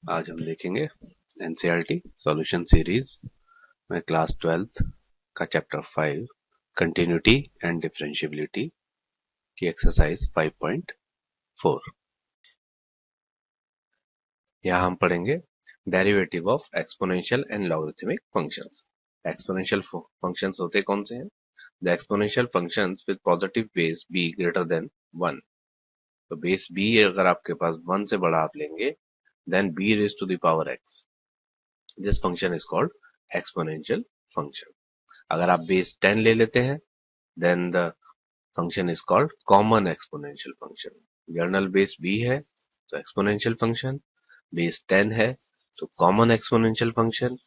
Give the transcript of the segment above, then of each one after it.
आज हम देखेंगे एनसीईआरटी सॉल्यूशन सीरीज में क्लास 12th का चैप्टर 5 कंटिन्यूटी एंड डिफरेंशिएबिलिटी की एक्सरसाइज 5.4। यहाँ हम पढ़ेंगे derivative of exponential and logarithmic functions. Exponential functions होते कौन से हैं? The exponential functions with positive base B greater than 1। तो बेस बी अगर आपके पास 1 से बड़ा आप लेंगे then b raised to the power x, this function is called exponential function. अगर आप बेस 10 ले लेते हैं then the function is called common exponential function. General base b है तो एक्सपोनेंशियल फंक्शन, बेस 10 है तो कॉमन एक्सपोनेंशियल फंक्शन।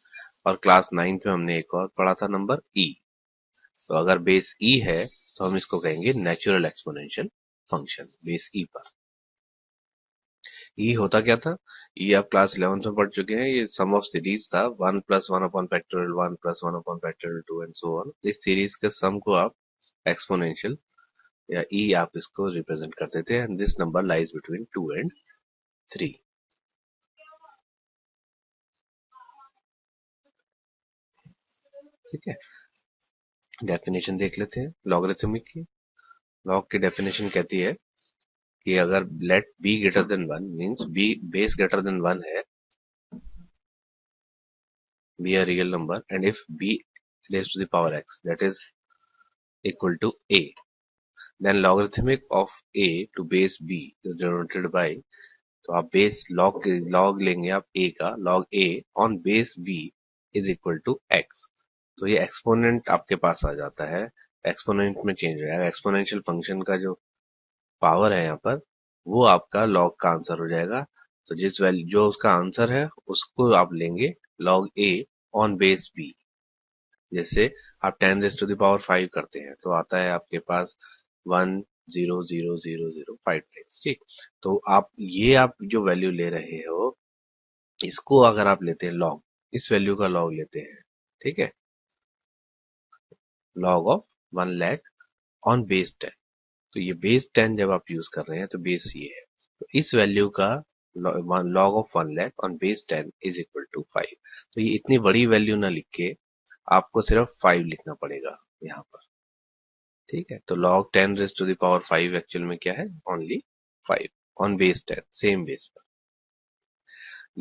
और क्लास 9 में हमने एक और पढ़ा था नंबर e। तो अगर बेस e है तो हम इसको कहेंगे natural exponential function base e पर। ई होता क्या था? ई आप क्लास 11th में पढ़ चुके हैं। ये सम ऑफ सीरीज था 1 + 1 upon factorial 1 + 1 upon factorial 2 and so on. इस सीरीज के सम को आप एक्सपोनेंशियल या ई आप इसको रिप्रेजेंट करते थे and this number lies between 2 and 3। ठीक है, डेफिनेशन देख लेते हैं लॉगरिथमिक की। लॉग की डेफिनेशन कहती है कि अगर let b greater than 1 means b base greater than 1 है, be a real number and if b raised to the power x that is equal to a, then logarithmic of a to base b is denoted by, तो आप base log लेंगे आप a का, log a on base b is equal to x। तो ये exponent आपके पास आ जाता है, एक्सपोनेंट में चेंज हो जाएगा। एक्सपोनेंशियल फंक्शन का जो पावर है यहाँ पर वो आपका लॉग का आंसर हो जाएगा। तो जिस वैल्यू जो उसका आंसर है उसको आप लेंगे log a on base b। जैसे आप 10⁻⁵ करते हैं तो आता है आपके पास 1000005 टाइम्स। ठीक, तो आप जो वैल्यू ले रहे हो इसको अगर आप लेते हैं लॉग, इस वैल्यू का लॉग लेते हैं, ठीक है, log of 1 lakh on base 10। तो ये बेस 10 जब आप यूज कर रहे हैं तो बेस ये है, तो इस वैल्यू का log of 1 lakh on base 10 is equal to 5। तो ये इतनी बड़ी वैल्यू ना लिख के आपको सिर्फ 5 लिखना पड़ेगा यहाँ पर। ठीक है, तो log 10⁻⁵ एक्चुअल में क्या है? Only 5 on base 10, same base पर।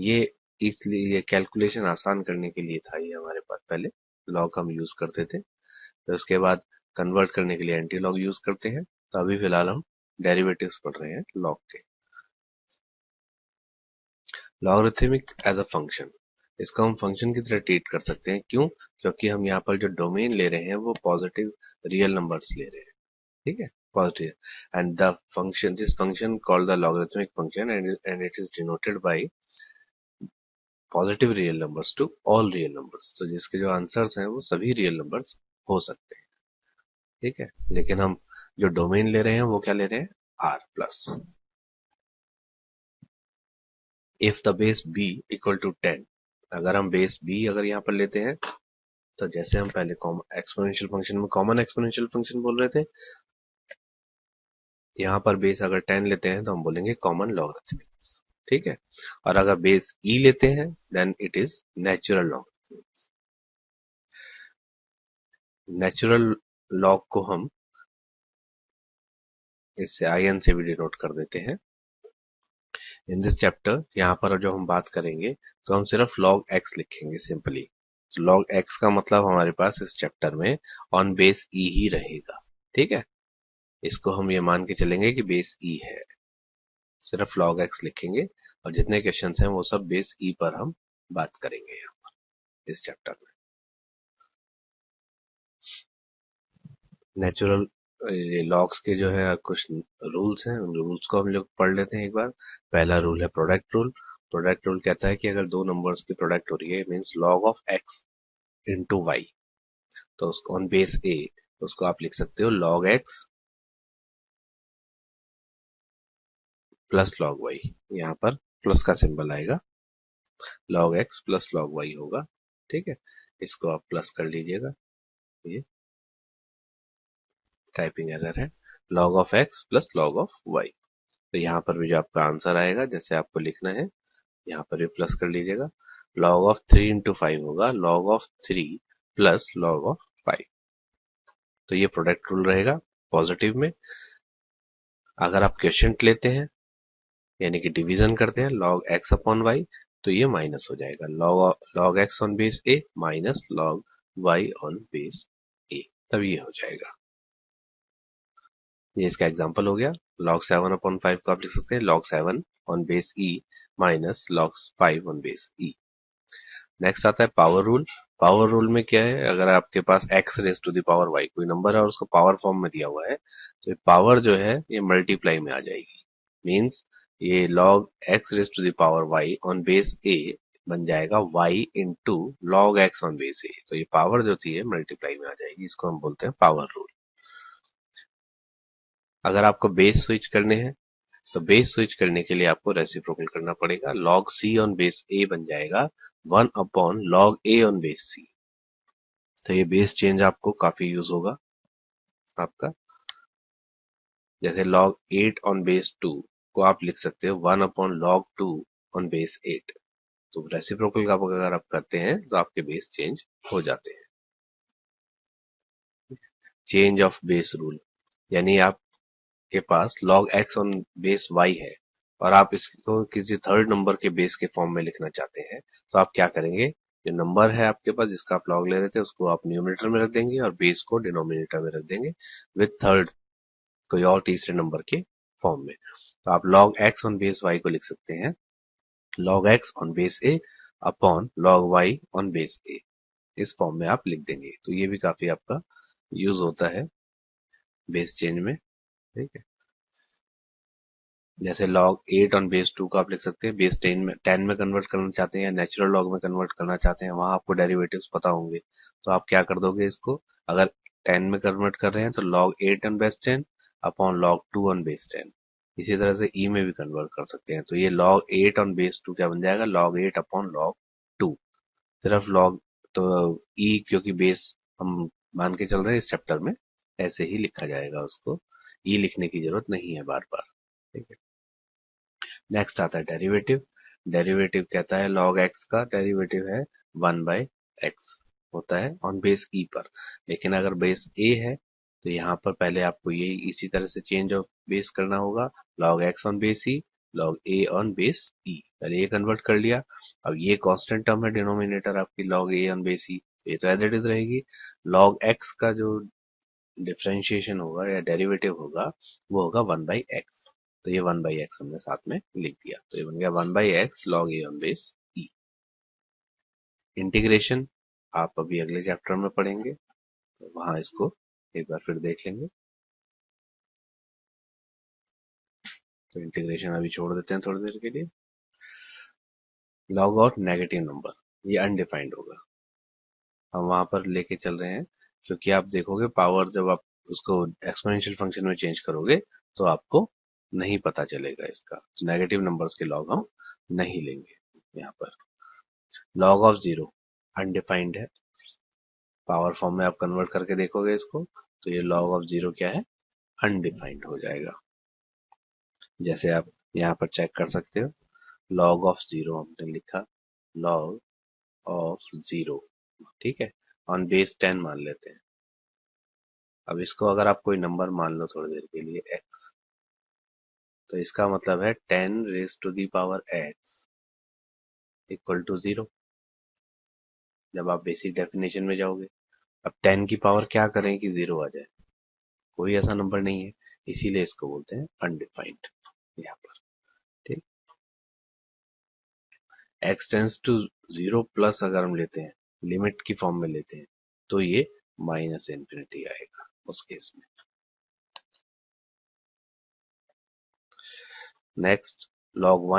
ये इसलिए ये कैलकुलेशन आसान करने के लिए था। ये हमारे पास पहले log हम यूज करते थे, तो उसके बाद कन्वर्ट करने के लिए एंटी लॉग यूज करते हैं। तो अभी फिलहाल हम डेरिवेटिव्स पढ़ रहे हैं log के। लॉगरिथमिक एज अ फंक्शन, इसको हम फंक्शन की तरह ट्रीट कर सकते हैं। क्यों? क्योंकि हम यहाँ पर जो डोमेन ले रहे हैं वो पॉजिटिव रियल नंबर्स ले रहे हैं। ठीक है, positive and the function, this function called the logarithmic function and it is denoted by positive real numbers to all real numbers। तो जिसके जो आंसर्स हैं वो सभी रियल नंबर्स हो सकते हैं। ठीक है, लेकिन हम जो डोमेन ले रहे हैं वो क्या ले रहे हैं? r plus. If the base b equal to 10, अगर हम बेस b अगर यहाँ पर लेते हैं तो जैसे हम पहले एक्सपोनेंशियल फंक्शन में कॉमन एक्सपोनेंशियल फंक्शन बोल रहे थे, यहाँ पर बेस अगर 10 लेते हैं तो हम बोलेंगे कॉमन लॉगरिथमिक्स। ठीक है, और अगर बेस e लेते हैं then it is natural logarithmics. Natural log को हम इससे in से भी डिनोट कर देते हैं। इन दिस चैप्टर यहाँ पर जो हम बात करेंगे तो हम सिर्फ log x लिखेंगे सिंपली। तो log x का मतलब हमारे पास इस चैप्टर में ऑन बेस e ही रहेगा। ठीक है, इसको हम ये मान के चलेंगे कि बेस e है, सिर्फ log x लिखेंगे और जितने क्वेश्चन हैं वो सब बेस e पर हम बात करेंगे यहाँ पर इस चैप्टर में। नेचुरल लॉग्स के जो है कुछ रूल्स हैं, उन रूल्स को हम लोग पढ़ लेते हैं एक बार। पहला रूल है प्रोडक्ट रूल। प्रोडक्ट रूल कहता है कि अगर दो नंबर्स की प्रोडक्ट हो रही है means log of x into y, तो उसको ऑन बेस a उसको आप लिख सकते हो log x plus log y। यहाँ पर प्लस का सिंबल आएगा, log x plus log y होगा। ठीक है, इसको आप प्लस कर लीजिएगा, ये टाइपिंग एरर है। log of x plus log of y। तो यहाँ पर भी जो आपका आंसर आएगा जैसे आपको लिखना है यहाँ पर भी प्लस कर लीजिएगा। log ऑफ 3 इंटू 5 होगा log of 3 plus log of 5। तो ये प्रोडक्ट रूल रहेगा पॉजिटिव में। अगर आप क्वेश्चन लेते हैं यानी कि डिवीजन करते हैं log x अपॉन y, तो ये माइनस हो जाएगा log x on base a minus log y on base a, तब ये हो जाएगा। ये इसका एग्जांपल हो गया। log 7 अपॉन 5 को आप लिख सकते हैं log 7 on base e minus log 5 on base e। Next आता है पावर रूल। पावर रूल में क्या है, अगर आपके पास x raise to the power y कोई नंबर है और उसको पावर फॉर्म में दिया हुआ है, तो पावर जो है ये मल्टीप्लाई में आ जाएगी। मींस ये log x raise to the power y on base a बन जाएगा y into log x on base a। तो ये पावर जो थी मल्टीप्लाई में आ जाएगी, इसको हम बोलते हैं पावर रूल। अगर आपको बेस स्विच करने हैं तो बेस स्विच करने के लिए आपको रेसिप्रोकल करना पड़ेगा। log c on base a बन जाएगा 1 upon log a on base c। तो ये बेस चेंज आपको काफी यूज होगा आपका। जैसे log 8 ऑन बेस 2 को आप लिख सकते हो 1 अपॉन log 2 ऑन बेस 8। तो रेसिप्रोकल का अगर आप करते हैं तो आपके बेस चेंज हो जाते हैं। चेंज ऑफ बेस रूल यानी आपके पास log x on base y है और आप इसको किसी थर्ड नंबर के बेस के फॉर्म में लिखना चाहते हैं, तो आप क्या करेंगे, जो नंबर है आपके पास जिसका आप log ले रहे थे उसको आप न्यूमरेटर में रख देंगे और बेस को डिनोमिनेटर में रख देंगे विथ थर्ड कोई और तीसरे नंबर के फॉर्म में। तो आप log x on base y को लिख सकते हैं log x on base a upon log y on base a। इस फॉर्म में आप लिख देंगे। तो ये भी काफी आपका यूज होता है बेस चेंज में। ठीक है, जैसे log 8 ऑन बेस 2 को आप लिख सकते हैं बेस 10 में कन्वर्ट करना चाहते हैं या नेचुरल लॉग में कन्वर्ट करना चाहते हैं, वहां आपको डेरिवेटिव्स पता होंगे। तो आप क्या कर दोगे, इसको अगर 10 में कन्वर्ट कर रहे हैं तो log 8 on base 10 upon log 2 on base 10। इसी तरह से ई में भी कन्वर्ट कर सकते हैं। तो ये log 8 ऑन बेस 2 क्या बन जाएगा, log 8 अपॉन log 2। सिर्फ log तो ई क्योंकि बेस हम मान के चल रहे हैं इस चैप्टर में, ऐसे ही लिखा जाएगा, उसको ई लिखने की जरूरत नहीं है बार बार। ठीक है, नेक्स्ट आता है डेरिवेटिव। डेरिवेटिव कहता है log x का डेरिवेटिव है 1 बाय x होता है ऑन बेस e पर। लेकिन अगर बेस a है तो यहाँ पर पहले आपको ये इसी तरह से चेंज ऑफ बेस करना होगा, log x on base e log a on base e। पहले ये कन्वर्ट कर लिया। अब ये कांस्टेंट टर्म है डिनोमिनेटर आपकी log a on base e, ये तो एज इट इज रहेगी। log x का जो डिफरेंशिएशन होगा या डेरिवेटिव होगा वो होगा 1 बाई एक्स। तो ये 1 बाई एक्स हमने साथ में लिख दिया, तो ये बन गया 1 by x log A on base E. Integration आप अभी अगले चैप्टर में पढ़ेंगे, तो वहां इसको एक बार फिर देख लेंगे। तो इंटीग्रेशन अभी छोड़ देते हैं थोड़ी देर के लिए। लॉग आउट नेगेटिव नंबर, ये अनडिफाइंड होगा, हम वहां पर लेके चल रहे हैं क्योंकि आप देखोगे पावर जब आप उसको एक्सपोनेंशियल फंक्शन में चेंज करोगे तो आपको नहीं पता चलेगा इसका। तो नेगेटिव नंबर्स के लॉग हम नहीं लेंगे। यहाँ पर लॉग ऑफ जीरो अनडिफाइंड है, पावर फॉर्म में आप कन्वर्ट करके देखोगे इसको तो ये लॉग ऑफ जीरो क्या है, अनडिफाइंड हो जाएगा। जैसे आप यहाँ पर चेक कर सकते हो, लॉग ऑफ जीरो हमने लिखा, लॉग ऑफ जीरो, ठीक है, ऑन बेस 10 मान लेते हैं। अब इसको अगर आप कोई नंबर मान लो थोड़ी देर के लिए x, तो इसका मतलब है 10 raise to the power x equal to 0। जब आप बेसिक डेफिनेशन में जाओगे, अब 10 की पावर क्या करें कि 0 आ जाए, कोई ऐसा नंबर नहीं है, इसीलिए इसको बोलते हैं अनडिफाइंड यहाँ पर। ठीक, x टेंस टू 0 प्लस अगर हम लेते हैं, लिमिट की फॉर्म में लेते हैं, तो ये माइनस इन्फिनिटी आएगा उस केस में। नेक्स्ट log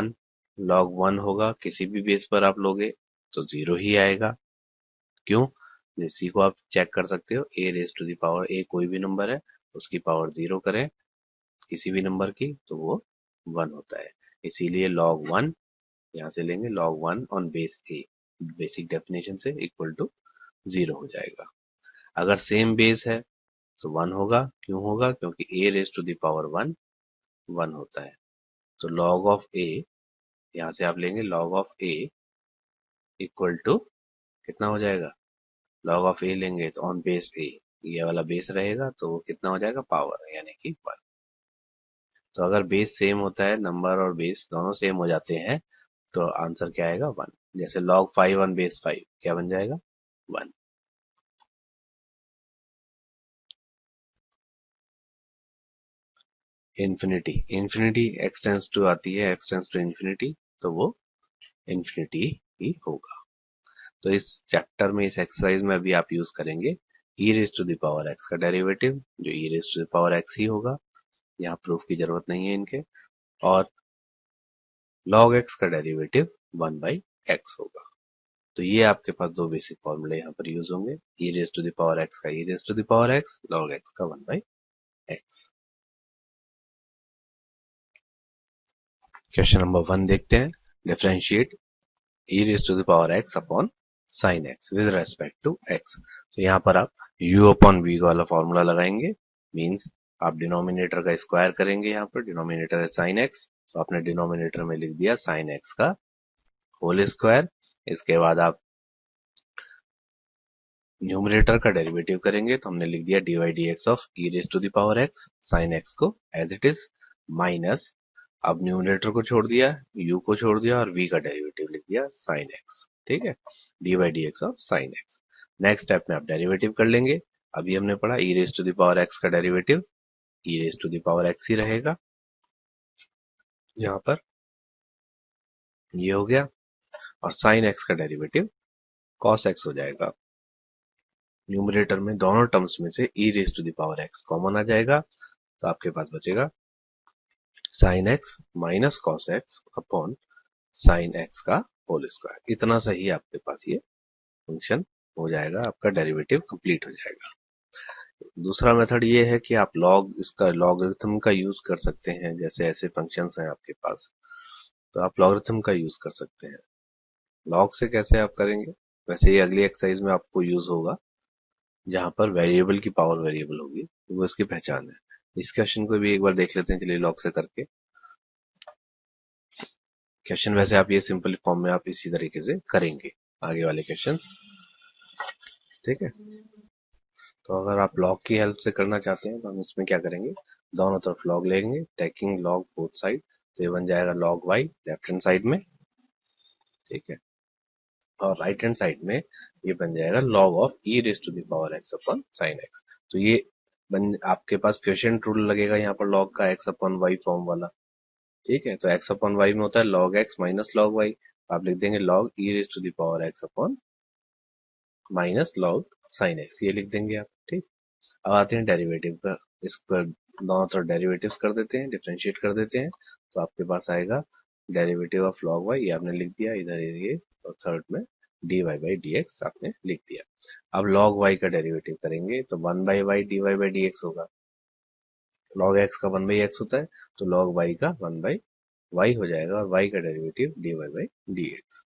1 होगा, किसी भी बेस पर आप लोगे तो 0 ही आएगा। क्यों, इसी को आप चेक कर सकते हो, a raise to the power a कोई भी नंबर है उसकी पावर 0 करें किसी भी नंबर की तो वो 1 होता है, इसीलिए log 1 यहाँ से लेंगे, log 1 on base a basic definition से इक्वल टू 0 हो जाएगा। अगर सेम बेस है तो 1 होगा, क्यों होगा, क्योंकि a raise to the power 1 1 होता है। तो log ऑफ a यहाँ से आप लेंगे log of a equal to कितना हो जाएगा, log ऑफ a लेंगे तो ऑन बेस a, ये वाला बेस रहेगा तो वो कितना हो जाएगा, पावर, यानी कि 1। तो अगर बेस सेम होता है, नंबर और बेस दोनों सेम हो जाते हैं, तो आंसर क्या आएगा, 1। जैसे log 5 ऑन बेस 5 क्या बन जाएगा, 1। इन्फिनिटी, इन्फिनिटी एक्सटेंस टू आती है, एक्सटेंस टू इन्फिनिटी, तो वो इन्फिनिटी ही होगा। तो इस चैप्टर में, इस एक्सरसाइज में अभी आप यूज करेंगे e raise to the power x का डेरिवेटिव, जो e raise to the power x ही होगा, यहाँ प्रूफ की जरूरत नहीं है इनके, और log x का डेरिवेटिव 1 बाई x होगा। तो ये आपके पास दो बेसिक फॉर्मूले यहाँ पर यूज होंगे, e raise to the power x का e raise to the power x, log x का 1 बाई x। क्वेश्चन नंबर 1 देखते हैं, differentiate e raise to the power x upon sine x with respect to x। तो यहाँ पर आप u upon v वाला formula लगाएंगे, मींस आप डिनोमिनेटर का स्क्वायर करेंगे, यहाँ पर डिनोमिनेटर है साइन x, तो आपने डिनोमिनेटर में लिख दिया साइन x का होल स्क्वायर। इसके बाद आप न्यूमरेटर का डेरिवेटिव करेंगे, तो हमने लिख दिया dy dx of e raise to the power x, sine x को एज इट इज, माइनस, अब न्यूमरेटर को छोड़ दिया, u को छोड़ दिया और v का डेरिवेटिव लिख दिया साइन x। ठीक है, dy dx of sine x। Next step में आप डेरिवेटिव कर लेंगे, अभी हमने पढ़ा e raise to the power x का derivative e raise to the power x ही रहेगा, यहाँ पर ये हो गया, और साइन x का डेरिवेटिव cos x हो जाएगा। न्यूमरेटर में दोनों टर्म्स में से e raise to the power x common आ जाएगा, तो आपके पास बचेगा sine x minus cos x upon sine x का होल स्क्वायर। इतना सही आपके पास ये फंक्शन हो जाएगा, आपका डेरिवेटिव कंप्लीट हो जाएगा। दूसरा मेथड ये है कि आप इसका लॉगरिथम का यूज कर सकते हैं, जैसे ऐसे फंक्शंस हैं आपके पास, तो आप लॉगरिथम का यूज कर सकते हैं। लॉग से कैसे आप करेंगे, वैसे ही अगली एक्सरसाइज में आपको यूज होगा, जहां पर वेरिएबल की पावर वेरिएबल होगी, वो इसकी पहचान है। इस क्वेश्चन को भी एक बार देख लेते हैं, चलिए लॉग से करके। क्वेश्चन वैसे आप ये सिंपल फॉर्म में आप इसी तरीके से करेंगे आगे वाले क्वेश्चंस, ठीक है। तो अगर आप लॉग की हेल्प से करना चाहते हैं, तो हम इसमें क्या करेंगे, दोनों तरफ लॉग लेंगे, टेकिंग लॉग बोथ साइड, तो ये बन जाएगा log y left hand side में, ठीक है, और राइट हैंड साइड में ये बन जाएगा log of e raise to the power x upon sine x. तो ये आपके पास क्वेश्चन रूल लगेगा यहाँ पर लॉग का एक्स अपॉन वाई फॉर्म वाला, ठीक है। तो एक्स अपॉन वाई में होता है log x minus log y, आप लिख देंगे log e raise to the power x upon minus log sine x, ये लिख देंगे आप, ठीक। अब आते हैं डेरिवेटिव पर, इस पर दोनों तरफ डेरिवेटिव्स कर देते हैं, डिफरेंशिएट कर देते हैं, तो आपके पास आएगा डेरिवेटिव ऑफ log y, ये आपने लिख दिया इधर ये, और थर्ड में dy बाई dx आपने लिख दिया। अब log y का डेरिवेटिव करेंगे, तो 1 by y dy by dx होगा, log x का 1 बाई x होता है, तो log y का 1 बाई y हो जाएगा, और y का डेरिवेटिव dy बाई dx।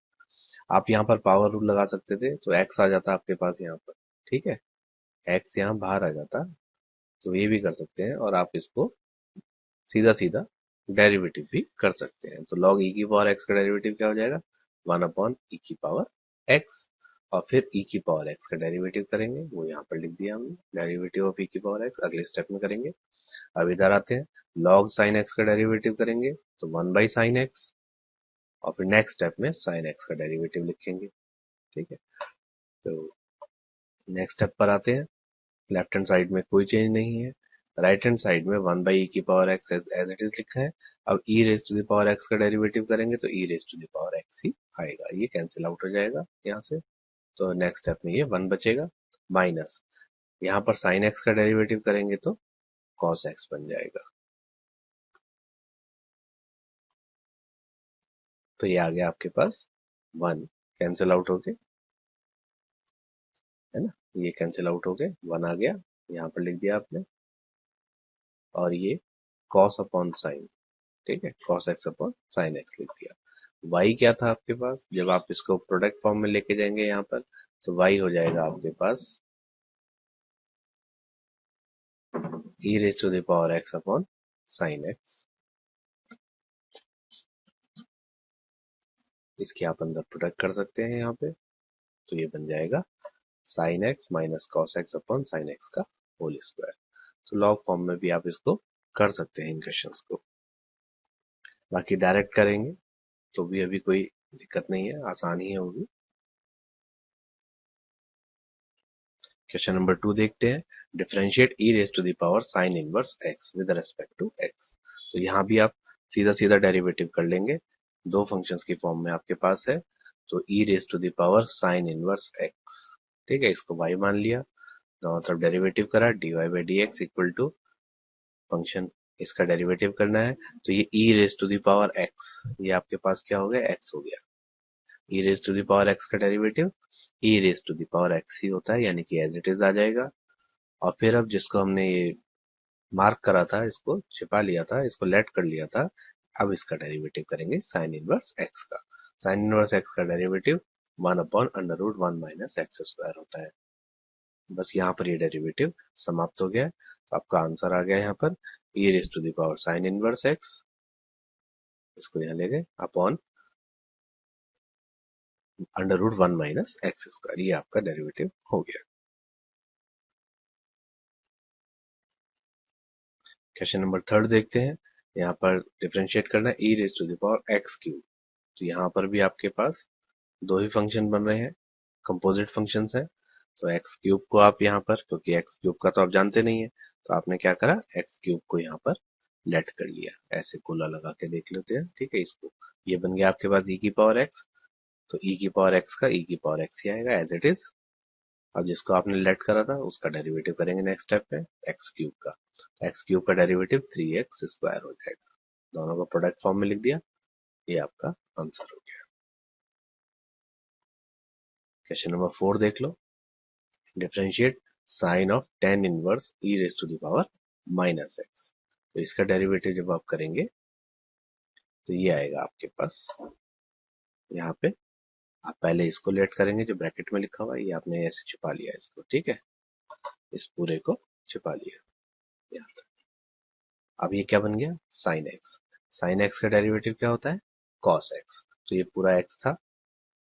आप यहाँ पर पावर रूल लगा सकते थे, तो x आ जाता आपके पास यहाँ पर, ठीक है, x यहाँ बाहर आ जाता, तो ये भी कर सकते हैं, और आप इसको सीधा सीधा डेरिवेटिव भी कर सकते हैं। तो log e की पावर x का डेरिवेटिव क्या हो जाएगा, 1 अपॉन e की पावर x, और फिर e की पावर x का डेरिवेटिव करेंगे, वो यहाँ पर लिख दिया हमने, डेरिवेटिव ऑफ e की पावर x अगले स्टेप में करेंगे। अब इधर आते हैं, log sin x का डेरिवेटिव करेंगे, तो 1 बाई साइन x, और फिर नेक्स्ट स्टेप में sin x का डेरिवेटिव लिखेंगे, ठीक है। तो नेक्स्ट स्टेप पर आते हैं, लेफ्ट हैंड साइड में कोई चेंज नहीं है, राइट हैंड साइड में 1 बाई ई की power x as it is लिखा है। अब e raise to the power x का डेरिवेटिव करेंगे, तो e raise to the power x ही आएगा, ये कैंसिल आउट हो जाएगा यहाँ से। तो नेक्स्ट स्टेप में ये 1 बचेगा, माइनस यहाँ पर साइन एक्स का डेरिवेटिव करेंगे, तो कॉस एक्स बन जाएगा। तो ये आ गया आपके पास 1 कैंसिल आउट होके, है ना, ये कैंसिल आउट होके 1 आ गया, यहाँ पर लिख दिया आपने, और ये कॉस अपॉन साइन, ठीक है, cos x upon sine x लिख दिया। y क्या था आपके पास, जब आप इसको प्रोडक्ट फॉर्म में लेके जाएंगे यहाँ पर, तो y हो जाएगा आपके पास e raise to the power x upon sine x, इसकी आप अंदर प्रोडक्ट कर सकते हैं यहाँ पे, तो ये बन जाएगा sine x minus cos x upon sine x का होल स्क्वायर। तो लॉग फॉर्म में भी आप इसको कर सकते हैं इन क्वेश्चंस को। बाकी डायरेक्ट करेंगे तो भी अभी कोई दिक्कत नहीं है, आसान ही है वो भी। क्वेश्चन नंबर 2 देखते हैं, differentiate e raise to the power sine inverse x with respect to x. तो यहाँ भी आप सीधा सीधा डेरिवेटिव कर लेंगे, दो फंक्शंस की फॉर्म में आपके पास है, तो e raise to the power sine inverse x, ठीक है, इसको y मान लिया, दोनों तरफ डेरिवेटिव करा, dy by d x equal to function इसका डेरिवेटिव करना है, तो ये e raise to the power x, ये आपके पास क्या हो गया, x हो गया। e raise to the power x का derivative e raise to the power x ही होता है, यानी कि एज इट इज आ जाएगा। और फिर अब जिसको हमने ये मार्क करा था, इसको छिपा लिया था, इसको लेट कर लिया था, अब इसका डेरिवेटिव करेंगे साइन इनवर्स x का। साइन इनवर्स x का डेरिवेटिव 1/√1 माइनस एक्स स्क्वायर होता है। बस यहाँ पर ये डेरिवेटिव समाप्त हो गया है, तो आपका आंसर आ गया यहाँ पर e raise to the power sine inverse x, इसको यहाँ ले गए, अपॉन √1 माइनस एक्स स्क्वायर, ये आपका डेरिवेटिव हो गया। क्वेश्चन नंबर 3 देखते हैं, यहाँ पर डिफरेंशिएट करना है e raise to the power x cube. तो यहाँ पर भी आपके पास दो ही फंक्शन बन रहे हैं, कंपोजिट फंक्शंस हैं, तो एक्स क्यूब को आप यहाँ पर, क्योंकि एक्स क्यूब का तो आप जानते नहीं है, तो आपने क्या करा, एक्स क्यूब को यहाँ पर लेट कर लिया, ऐसे गोला लगा के देख लेते हैं, ठीक है। इसको ये बन गया आपके पास e की पावर एक्स, तो e की पावर एक्स का e की पावर एक्स ही आएगा एज इट इज। अब जिसको आपने लेट करा था उसका डेरिवेटिव करेंगे नेक्स्ट स्टेप में एक्स क्यूब का, एक्स क्यूब का डेरिवेटिव 3x स्क्वायर हो जाएगा, दोनों को प्रोडक्ट फॉर्म में लिख दिया, ये आपका आंसर हो गया। क्वेश्चन नंबर 4 देख लो, differentiate sine of tan inverse e raise to the power minus x. तो इसका डेरिवेटिव जब आप करेंगे तो ये आएगा आपके पास, यहाँ पे आप पहले इसको लेट करेंगे, जो ब्रैकेट में लिखा हुआ है ये आपने ऐसे छुपा लिया इसको, ठीक है, इस पूरे को छुपा लिया यहाँ तक। अब ये क्या बन गया, साइन एक्स, साइन एक्स का डेरिवेटिव क्या होता है, कॉस एक्स, तो ये पूरा एक्स था,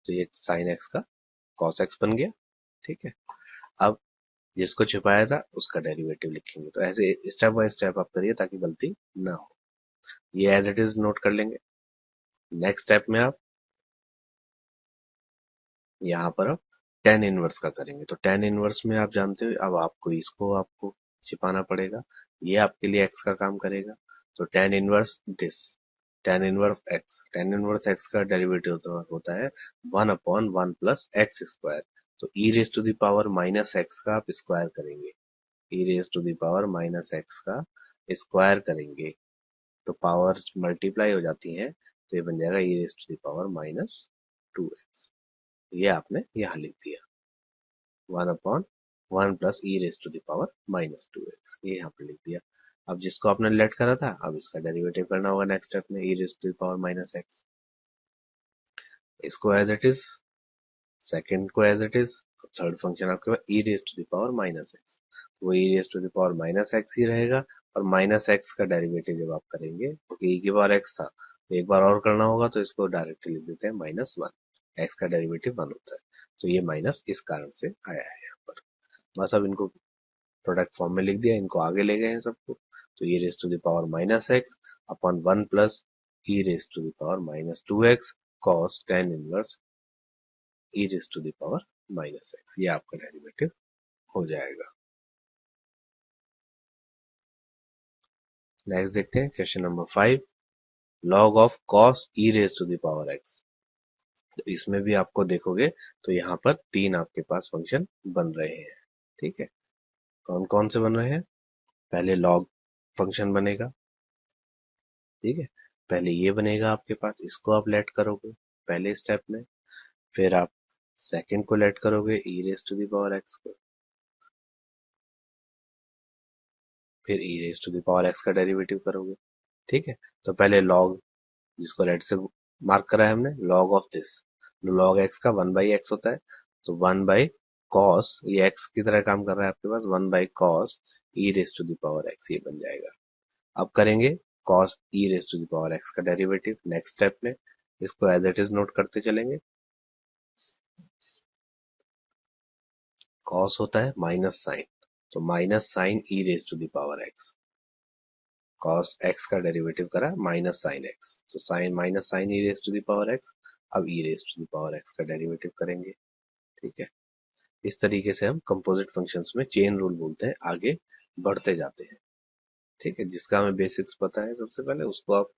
तो ये साइन एक्स का कॉस एक्स बन गया, ठीक है। अब जिसको छिपाया था उसका डेरिवेटिव लिखेंगे, तो ऐसे स्टेप बाय स्टेप आप करिए ताकि गलती ना हो। ये एज इट इज नोट कर लेंगे। नेक्स्ट स्टेप में आप यहाँ पर अब tan इनवर्स का करेंगे, तो tan इनवर्स में आप जानते हो, अब आपको इसको आपको छिपाना पड़ेगा, ये आपके लिए x का काम करेगा, तो tan inverse this, tan inverse x, tan inverse x का डेरिवेटिव होता है 1/1 प्लस एक्स स्क्वायर, तो e raise to the power minus x का आप स्क्वायर करेंगे, e raise to the power minus x का स्क्वायर करेंगे, तो पावर्स मल्टीप्लाई हो जाती हैं, तो ये बन जाएगा e raise to the power minus 2x, ये आपने यहाँ लिख दिया 1/1 plus e raise to the power minus 2x, ये यहाँ पे लिख दिया। अब जिसको आपने लेट करा था, अब इसका डेरिवेटिव करना होगा नेक्स्ट स्टेप में, e raise to the power minus x, इसको एज इट इज, सेकेंड को as it is, third function आपके पास e raise to the power minus x, वो e raise to the power minus x ही रहेगा, और minus x का derivative जब आप करेंगे, क्योंकि ई की पावर एक्स था, तो एक बार और करना होगा, तो इसको डायरेक्टली लिख देते हैं -1, एक्स का डेरिवेटिव 1 होता है, तो ये माइनस इस कारण से आया है यहाँ पर। बस अब इनको प्रोडक्ट फॉर्म में लिख दिया, इनको आगे ले गए हैं सबको, तो e raise to the power minus x upon 1 plus e raise to the power minus 2x cos tan inverse e raise to the power minus x, ये आपका डेरिवेटिव हो जाएगा। नेक्स्ट देखते हैं question number 5, log of cos e raise to the power x. तो इसमें भी आपको देखोगे तो यहाँ पर 3 आपके पास फंक्शन बन रहे हैं, ठीक है। कौन कौन से बन रहे हैं, पहले लॉग फंक्शन बनेगा, ठीक है, पहले ये बनेगा आपके पास, इसको आप लेट करोगे पहले स्टेप में, फिर आप सेकंड को लेट करोगे e raise to the power x को, फिर e raise to the power x का डेरिवेटिव करोगे, ठीक है। तो पहले लॉग, जिसको लेट से मार्क करा है हमने, log of this, log x का 1/x होता है, तो 1 कॉस, ये एक्स की तरह काम कर रहा है आपके पास, 1 cos e raise to the power x, ये बन जाएगा। अब करेंगे cos e raise to the power x का डेरिवेटिव नेक्स्ट स्टेप में, इसको एज इट इज नोट करते चलेंगे। कॉस होता है माइनस साइन, तो minus sine e raise to the power x. Cos x का डेरिवेटिव करा माइनस साइन एक्स, तो sine minus sine e raise to the power x. अब e raise to the power x का derivative करेंगे। ठीक है, इस तरीके से हम कंपोजिट फंक्शंस में चेन रूल बोलते हैं, आगे बढ़ते जाते हैं। ठीक है, जिसका हमें बेसिक्स पता है सबसे पहले, उसको आप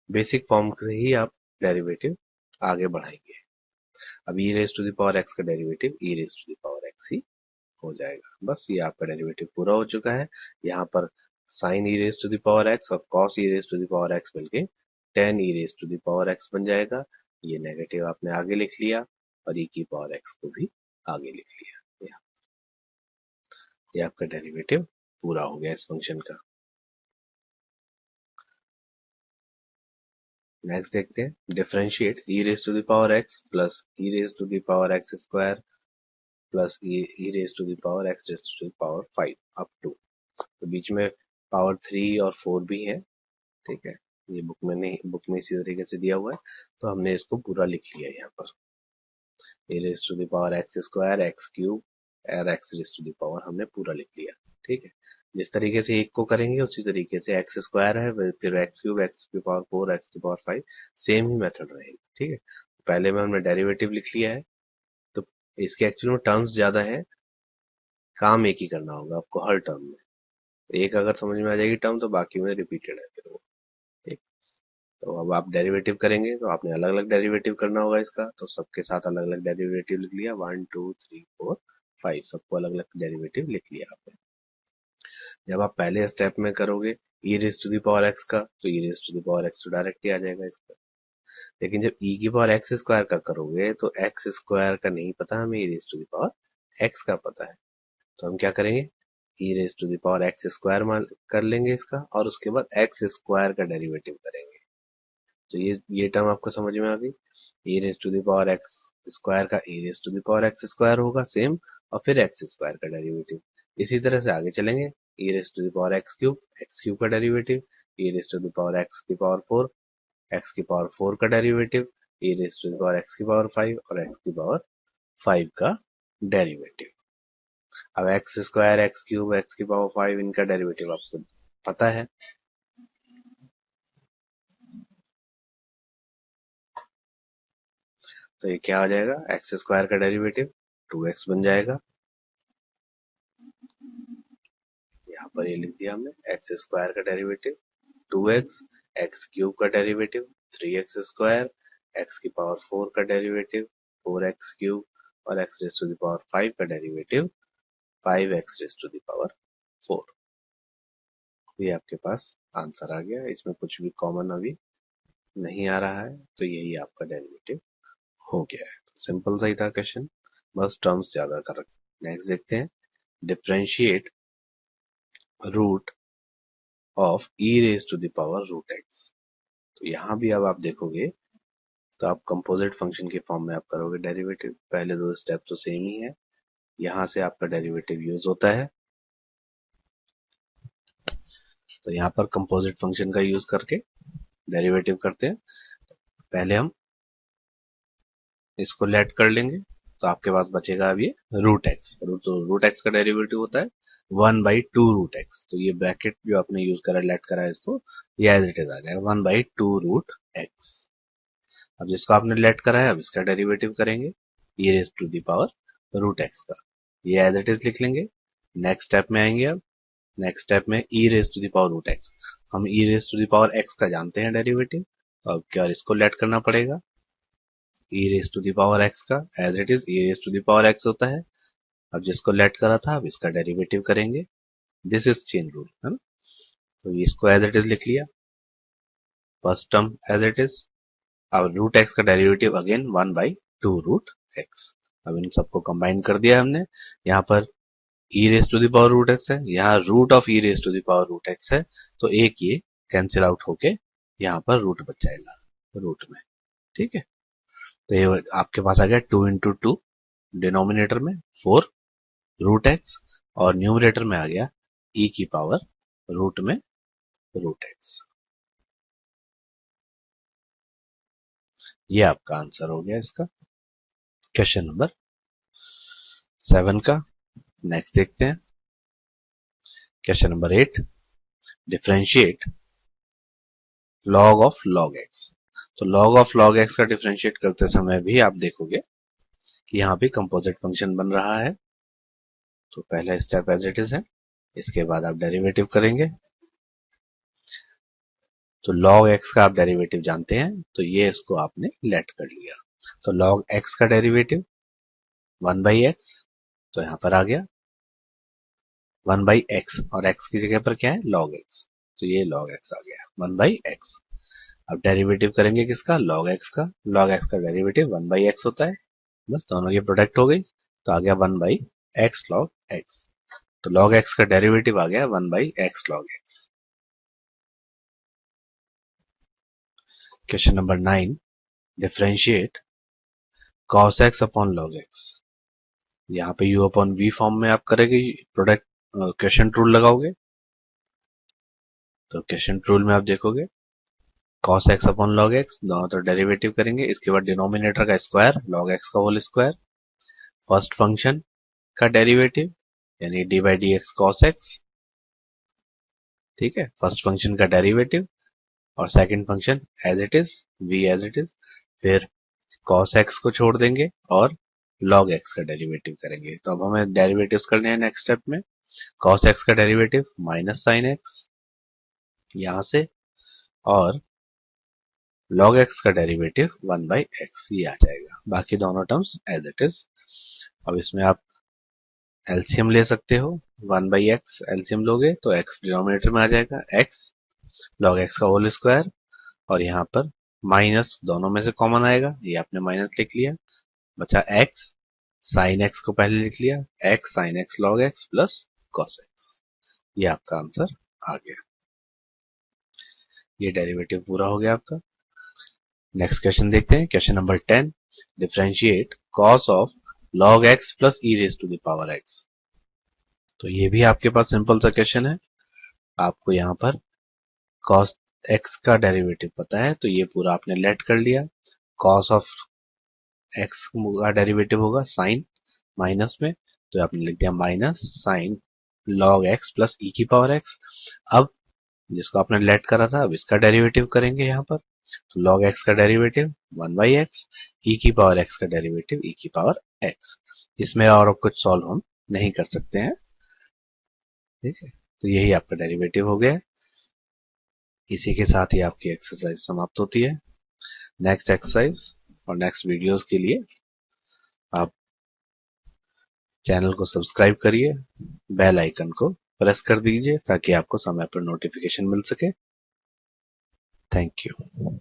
बेसिक फॉर्म से ही आप डेरिवेटिव आगे बढ़ाएंगे। अब e raise to the power x का derivative e raise to the power x ही हो जाएगा। बस ये आपका डेरिवेटिव पूरा हो चुका है। यहाँ पर sine e raise to the power x और cos e raise to the power x मिलके tan e raise to the power x बन जाएगा। ये नेगेटिव आपने आगे लिख लिया और ई की पावर एक्स को भी आगे लिख लिया। ये आपका डेरिवेटिव पूरा हो गया इस फंक्शन का। नेक्स्ट देखते हैं, differentiate e raise to the power x plus e raise to the power x square plus e raise to the power x raise to the power 5 up to, तो बीच में पावर 3 और 4 भी है। ठीक है, ये बुक में नहीं, बुक में इसी तरीके से दिया हुआ है, तो हमने इसको पूरा लिख लिया यहाँ पर। E raise to the power x square x cube और x raise to the power हमने पूरा लिख लिया। ठीक है, जिस तरीके से एक को करेंगे उसी तरीके से एक्स स्क्वायर है, फिर एक्स क्यूब एक्स की पावर 4 एक्स की पावर 5, सेम ही मेथड रहेगा। ठीक है, पहले में हमने डेरिवेटिव लिख लिया है, तो इसके एक्चुअली में टर्म्स ज्यादा है, काम एक ही करना होगा आपको हर टर्म में। एक अगर समझ में आ जाएगी टर्म तो बाकी में रिपीटेड है फिर वो। ठीक, तो अब आप डेरिवेटिव करेंगे तो आपने अलग अलग डेरिवेटिव करना होगा इसका, तो सबके साथ अलग अलग डेरिवेटिव लिख लिया, 1 2 3 4 5, सबको अलग अलग डेरिवेटिव लिख लिया आपने। जब आप पहले स्टेप में करोगे e raise to the power x का, तो e raise to the power x तो डायरेक्ट ही आ जाएगा इसका। लेकिन जब ई की पावर एक्स स्क्वायर का करोगे तो एक्स स्क्वायर का नहीं पता हमें, e raise to the power x का पता है, तो हम क्या करेंगे, e raise to the power x square कर लेंगे इसका, और उसके बाद एक्स स्क्वायर का डेरिवेटिव करेंगे। तो ये टर्म आपको समझ में आ गई। E raise to the power x square का e raise to the power x square होगा सेम, और फिर एक्स स्क्वायर का डेरिवेटिव। इसी तरह से आगे चलेंगे, e raise to the power x cube का derivative, e raise to the power x की पावर 4, एक्स की पावर 4 का derivative, e raise to the power x की पावर 5 और एक्स की पावर 5 का डेरिवेटिव। अब x square x cube x की पावर 5 इनका डेरिवेटिव आपको पता है, तो ये क्या आ जाएगा, एक्स स्क्वायर का डेरिवेटिव 2x बन जाएगा। यहाँ पर ये लिख दिया हमने, एक्स स्क्वायर का डेरिवेटिव 2x, एक्स क्यूब का डेरिवेटिव 3x स्क्वायर, एक्स की पावर 4 का डेरिवेटिव 4x क्यूब और x raise to the power 5 का derivative 5x raise to the power 4। ये आपके पास आंसर आ गया, इसमें कुछ भी कॉमन अभी नहीं आ रहा है, तो यही आपका डेरिवेटिव हो गया है। सिंपल सा ही था क्वेश्चन, बस टर्म्स ज्यादा कर रखे। नेक्स्ट देखते हैं, differentiate root of e raise to the power root x. तो यहाँ भी अब आप देखोगे तो आप कंपोजिट फंक्शन के फॉर्म में आप करोगे डेरिवेटिव, पहले दो स्टेप तो सेम ही है, यहाँ से आपका डेरिवेटिव यूज होता है। तो यहाँ पर कंपोजिट फंक्शन का यूज करके डेरिवेटिव करते हैं। पहले हम इसको लेट कर लेंगे, तो आपके पास बचेगा अब ये रूट एक्स। रूट एक्स का डेरिवेटिव होता है 1/2 रूट एक्स, तो ये ब्रैकेट जो आपने यूज करा लेट करा है इसको, ये एज इट इज आ जाएगा 1/2 रूट एक्स। अब जिसको आपने लेट करा है अब इसका डेरिवेटिव करेंगे e raise to the power root x का, ये एज इट इज लिख लेंगे। नेक्स्ट स्टेप में आएंगे, अब नेक्स्ट स्टेप में e raise to the power root x, हम e raise to the power x का जानते हैं डेरिवेटिव, तो अब क्या इसको लेट करना पड़ेगा, e raise to the power x का as it is e raise to the power x होता है। अब जिसको लेट करा था अब इसका डेरिवेटिव करेंगे, दिस इज चेन रूल है ना, तो इसको एज इट इज लिख लिया, first term as it is. अब रूट एक्स का डेरिवेटिव अगेन 1/2 रूट एक्स। अब इन सबको कंबाइन कर दिया हमने, यहाँ पर e raise to the power root x है, यहाँ root of e raise to the power root x है, तो एक ये कैंसिल आउट होके यहाँ पर रूट बच जाएगा रूट में। ठीक है, तो ये आपके पास आ गया 2 × 2 डिनोमिनेटर में 4 रूट एक्स, और न्यूमरेटर में आ गया ई की पावर रूट में रूट एक्स। ये आपका आंसर हो गया इसका क्वेश्चन नंबर 7 का। नेक्स्ट देखते हैं question number 8, differentiate log of log x. तो लॉग ऑफ लॉग एक्स का डिफरेंशिएट करते समय भी आप देखोगे कि यहाँ भी कंपोजिट फंक्शन बन रहा है। तो पहला स्टेप एज इट इज है, इसके बाद आप डेरिवेटिव करेंगे। तो log x का आप डेरिवेटिव जानते हैं, तो ये इसको आपने लेट कर लिया। तो log x का डेरिवेटिव 1/x, तो यहां पर आ गया 1/x, और x की जगह पर क्या है log x, तो ये log x आ गया 1/x। अब डेरिवेटिव करेंगे किसका, log x का। log x का डेरिवेटिव 1/x होता है, बस दोनों की प्रोडक्ट हो गई, तो आ गया 1/x log x। तो log x का डेरिवेटिव आ गया 1/x log x। Question number 9, differentiate cos x upon log x। यहाँ पे u अपॉन v फॉर्म में आप करेंगे प्रोडक्ट, क्वेश्चन रूल लगाओगे। तो क्वेश्चन रूल में आप देखोगे cos x upon log x, दोनों तरफ डेरिवेटिव करेंगे। इसके बाद डिनोमिनेटर का स्क्वायर log x का होल स्क्वायर, फर्स्ट फंक्शन का डेरिवेटिव यानी d by d x cos x, ठीक है, फर्स्ट फंक्शन का डेरिवेटिव, और second function as it is, v as it is, फिर cos x को छोड़ देंगे और log x का डेरिवेटिव करेंगे। तो अब हमें डेरिवेटिव्स करने हैं नेक्स्ट स्टेप में। cos x का डेरिवेटिव माइनस साइन x यहां से, और log x का डेरिवेटिव 1/x ये आ जाएगा। बाकी दोनों टर्म्स एज इट इज। अब इसमें आप एलसीएम ले सकते हो, 1/x एलसीएम लोगे तो x डिनोमिनेटर में आ जाएगा, x log x का होल स्क्वायर, और यहाँ पर माइनस दोनों में से कॉमन आएगा, ये आपने माइनस लिख लिया, बचा x साइन x को पहले लिख लिया, x sine x log x plus cos x। ये आपका आंसर आ गया, ये डेरिवेटिव पूरा हो गया आपका। नेक्स्ट क्वेश्चन देखते हैं, question number 10, differentiate cos of log x plus e raise to the power x। तो ये भी आपके पास सिंपल सा क्वेश्चन है। आपको यहाँ पर cos x का डेरिवेटिव पता है, तो ये पूरा आपने लेट कर लिया। cos ऑफ x का डेरिवेटिव होगा साइन माइनस में, तो आपने लिख दिया minus sine log x plus e की पावर x। अब जिसको आपने लेट करा था, अब इसका डेरिवेटिव करेंगे यहाँ पर। तो log x का डेरिवेटिव 1/x, e की पावर x का डेरिवेटिव e की पावर x। इसमें और कुछ सॉल्व हम नहीं कर सकते हैं, ठीक है। तो यही आपका डेरिवेटिव हो गया। इसी के साथ ही आपकी एक्सरसाइज समाप्त होती है। नेक्स्ट एक्सरसाइज और नेक्स्ट वीडियोस के लिए आप चैनल को सब्सक्राइब करिए, बेल आइकन को प्रेस कर दीजिए ताकि आपको समय पर नोटिफिकेशन मिल सके। Thank you.